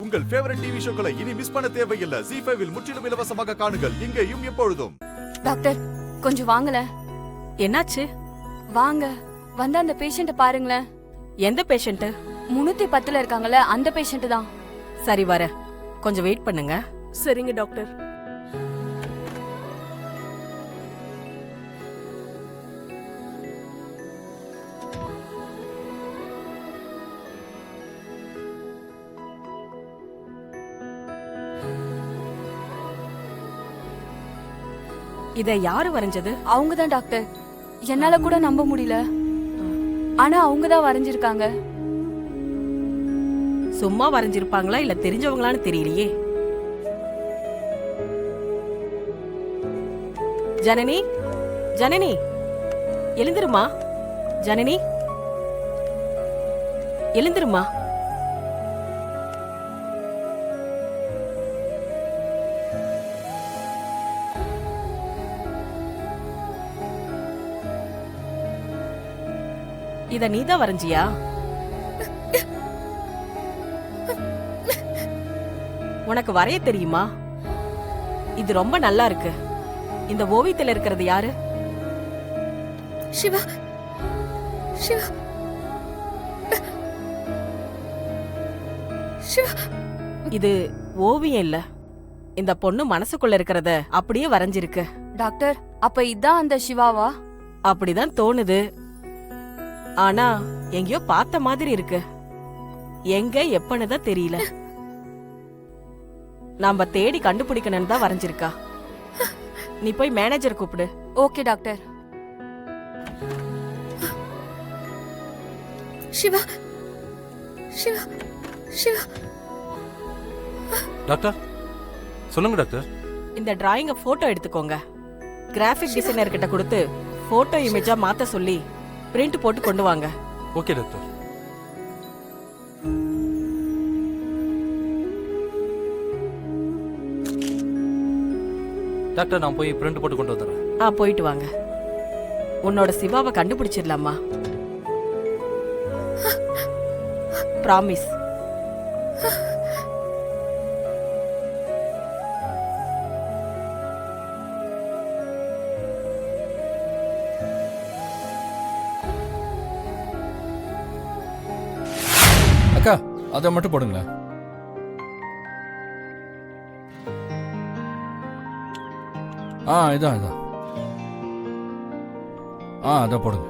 உங்கள் favourite TV ஷோக்களை இனி miss பண்ண தேவையில்லை. ஜீ5 இல் முற்றிலும் இலவசமாக காணுங்கள். இங்கேயும் எப்பொழுதும். டாக்டர் கொஞ்சம் வாங்கல. என்னாச்சு? வாங்க வந்து அந்த பேஷண்ட பாருங்களேன். எந்த பேஷண்ட்? 310ல இருக்காங்கல்ல அந்த பேஷண்ட் தான். சரி வர, கொஞ்சம் வெயிட் பண்ணுங்க. சரிங்க டாக்டர். இத யாரு வரைஞ்சது? அவங்க தான் டாக்டர். என்னால கூட நம்ப முடியல. ஆனா அவங்க தான் வரைஞ்சிருக்காங்க. சும்மா வரைஞ்சிருப்பாங்களா இல்ல தெரிஞ்சவங்களான்னு தெரியலையே. ஜனனி, ஜனனி எழுந்திருமா. ஜனனி எழுந்திருமா. இத நீதான் வரைஞ்சியா? உனக்கு வரைய தெரியுமா? இது ரொம்ப நல்லா இருக்கு. இந்த ஓவியத்துல இருக்கிறது யாரு? சிவா. சிவா. சிவா. இது ஓவியம் இல்ல. இந்த பொண்ணு மனசுக்குள்ள இருக்கிறத அப்படியே வரைஞ்சிருக்கு. டாக்டர் அப்ப இதான் அந்த சிவாவா? அப்படிதான் தோணுது. ஆனா எங்கேயோ பார்த்த மாதிரி இருக்கு. எங்க எப்பன்னுதான் தெரியல. நாம தேடி கண்டுபிடிக்கணும்னு தான் வரைஞ்சிருக்கா. நீ போய் மேனேஜர் கூப்பிடு. Okay doctor. Siva. Siva. Siva. Doctor சொல்லுங்க டாக்டர். இந்த டிராயிங்க போட்டோ எடுத்துக்கோங்க. கிராஃபிக் டிசைனர் கிட்ட கொடுத்து போட்டோ இமேஜா மாத்த சொல்லி பிரிண்ட் போட்டு கொண்டு வாங்க. Okay doctor. டாக்டர் நான் போய் பிரிண்ட் போட்டு கொண்டு வந்துடுறேன். போயிட்டு வாங்க. உன்னோட சிவாவை கண்டுபிடிச்சிடலாமா? ப்ராமிஸ். அக்கா அதை மட்டும் போடுங்களேன். இதான் இதான். அதை போடுங்க.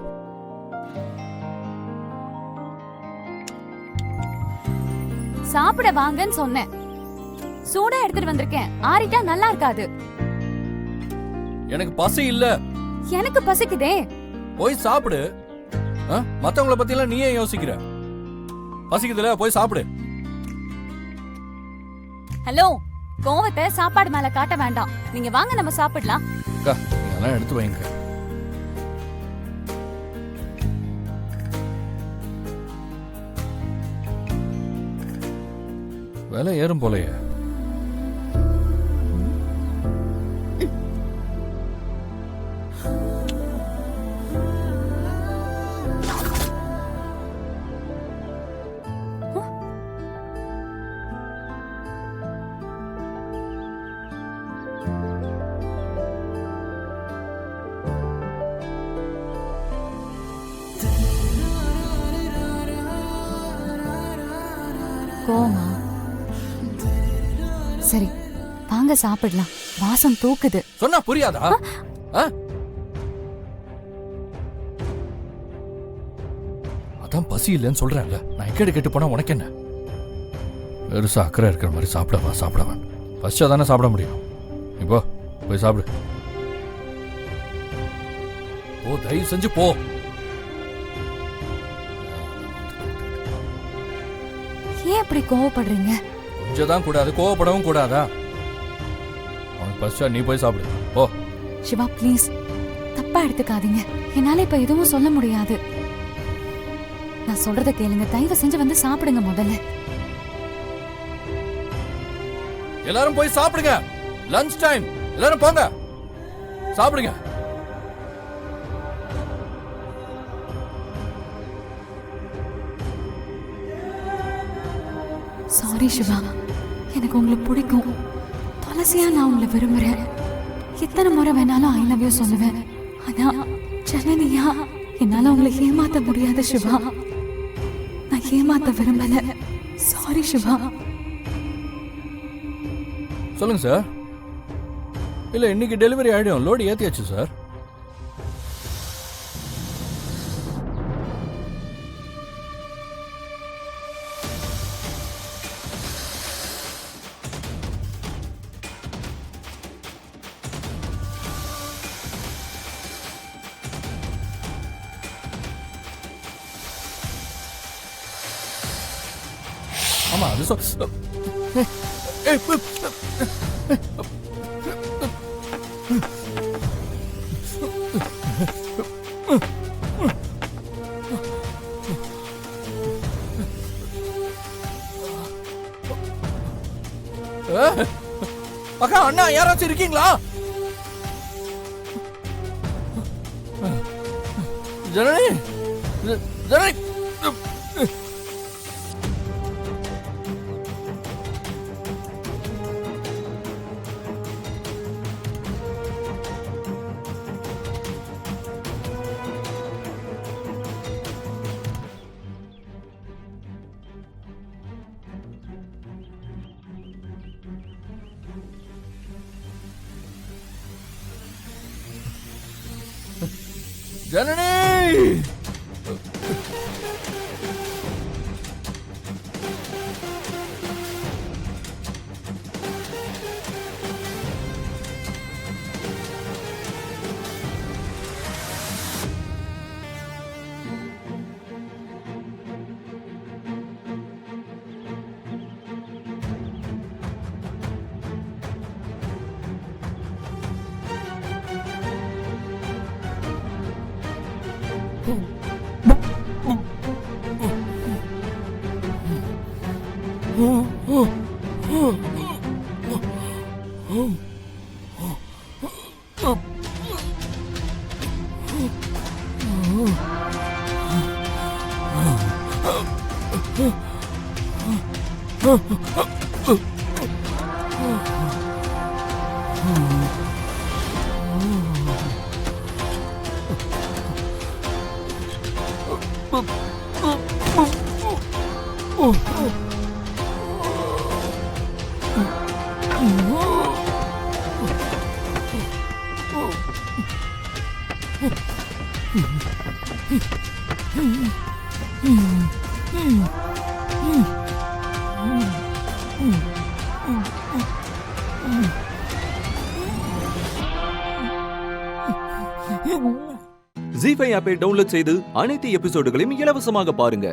சாப்பிட வாங்கன்னு சொன்னேன். சூடா எடுத்துட்டு வந்திருக்கேன். ஆறிட்டா நல்லா இருக்காது. எனக்கு பசி இல்ல. எனக்கு பசிக்குதே. போய் சாப்பிடு. மத்தவங்கள பத்தி எல்லாம் நீ ஏன் யோசிக்கிற? பசிக்குதுல, போய் சாப்பிடு. ஹலோ, கோவத்தை சாப்பாடு மேல காட்ட வேண்டாம். நீங்க வாங்க நம்ம சாப்பிடலாம். அக்கா இதெல்லாம் எடுத்து வைங்க. விலை ஏறும் போலயே. கோமா சரி வாங்க சாப்பிடலாம். வாசம் தூக்குது. சொன்னா புரியாதா? அதான் பசி இல்லைன்னு சொல்றேன்ல. நான் எக்கேடு கேட்டு போனா உனக்கு என்ன? பெருசா அக்கறை இருக்கிற மாதிரி சாப்பிடவன் பசிச்சா தானே சாப்பிட முடியும். இப்போ போய் சாப்பிடு. ஓ தயவு செஞ்சு போ. ஏன் அப்படி கோவப்படுறீங்க? கொஞ்சம் தான் கூடாது, கோவப்படவும் கூடாதா? உனக்கு பசிச்சா நீ போய் சாப்பிடு. ஓ சிவா ப்ளீஸ் தப்பா எடுத்துக்காதீங்க. என்னால இப்ப எதுவும் சொல்ல முடியாது. நான் சொல்றத கேளுங்க. தயவு செஞ்சு வந்து சாப்பிடுங்க முதல்ல. எல்லாரும் போய் சாப்பிடுங்க. Lunch time. எல்லாரும் போங்க சாப்பிடுங்க. சாரி சாரி சிவா, எனக்கு உங்களை பிடிக்கும். துளசியா நான் உங்களை விரும்புறேன். எத்தனை முறை வேணாலும் ஐ லவ் யூ சொல்லுவேன். ஆனா ஜனனியா என்னால உங்களை ஏமாத்த முடியாது சிவா. நான் ஏமாத்த விரும்பல. சாரி சிவா. சொல்லுங்க சார். இல்லை, இன்னைக்கு டெலிவரி ஆகிடும். லோடு ஏற்றியாச்சு சார். ஆமா, அது அக்கா, அண்ணா யாராச்சும் இருக்கீங்களா? ஜனனி, ஜனனி. ஜனனி, ZEE5 ஆப்பை டவுன்லோட் செய்து அனைத்து எபிசோடுகளையும் இலவசமாக பாருங்க.